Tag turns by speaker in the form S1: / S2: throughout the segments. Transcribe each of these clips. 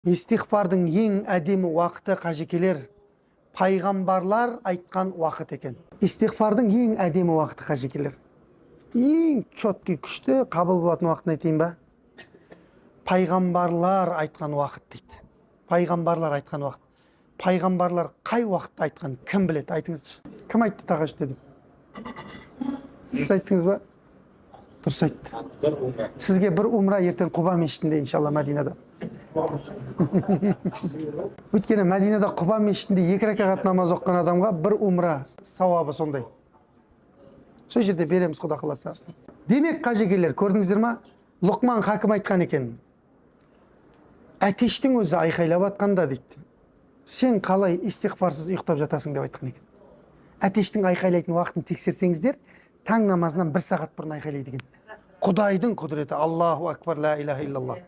S1: Истихфардың ең әдемі уақыты қажекелер пайғамбарлар айтқан уақыт екен. Истихфардың ең әдемі уақыты қажекелер. Ең четкий күшті қабыл болатын уақытын айтайын ба? Пайғамбарлар айтқан уақыт дейді. Пайғамбарлар айтқан уақыт. Пайғамбарлар қай уақытта айтқан, кім біледі? Айтыңызшы. Кім айтты тағажүдті деп? Сіз айттыңыз ба? Дұрыс айтты. Сізге бір умра ертең Құба мешітінде, иншалла, Мәдинада. Өйткені Мәдинада Құба мешітінде 2 ракағат намаз оқыған адамға бір умра сауабы сондай. Сол жерде береміз, Құда қаласа. Демек, қажекелер, көрдіңіздер ма? Лұқман хакім айтқан екен. Әтештің өзі айқайлап атқанда дейді. Сен қалай истихфарсыз ұйықтап жатасың деп айтқан екен. Әтештің айқайлайтын уақытын тексерсеңіздер, таң намазынан 1 сағат бұрын айқайлайды екен. Құдайдың құдіреті. Аллаху акбар, ла иляха иллаллах.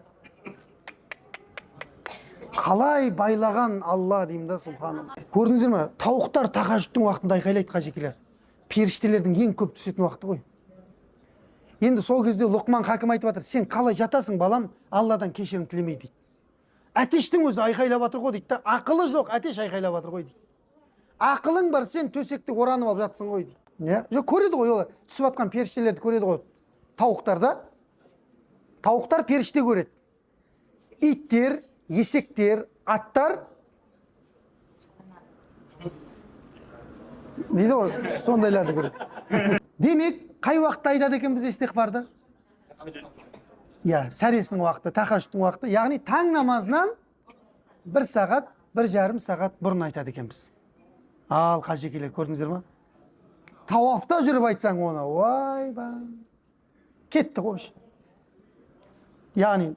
S1: Қалай байлаған Алла деймін да, субханалла. Көрдіңіздер ме? Тауықтар тағажүттің уақытында айқайлайды, қажекелер. Періштелердің ең көп түсетін уақыты ғой. Енді сол кезде Лұқман хакім айтып жатыр, сен қалай жатасың, балам, Алладан кешірім тілемей дейді. Әтештің өзі айқайлап жатыр ғой дейді. Ақылы жоқ, әтеш айқайлап жатыр ғой дейді. Ақылың бар, сен төсекті оранып алып жатсың ғой дейді. Жоқ, көреді ғой, олар түсіп жатқан періштелерді көреді ғой. Тауықтарда. Тауықтар періште көреді. Иттер, есектер, аттар дейді ғой, сондайларды көреді. Демек, қай уақытта айтады екен біз истихфарды? Сәресінің уақыты, тахажжудтың уақыты, яғни таң намазынан 1 сағат, 1,5 сағат бұрын айтады екенбіз. Ал қажекелер, көрдіңіздер ма? Тауапта жүріп айтсаң оны, ойба, кетті ғой. Яғни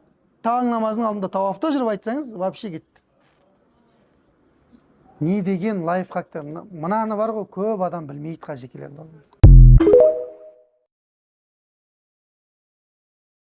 S1: таң намазының алдында тауапта жүріп айтсаңыз, вообще кетті. Не деген лайфхактар? Мынаны бар ғой, көп адам білмейді, қажекелер.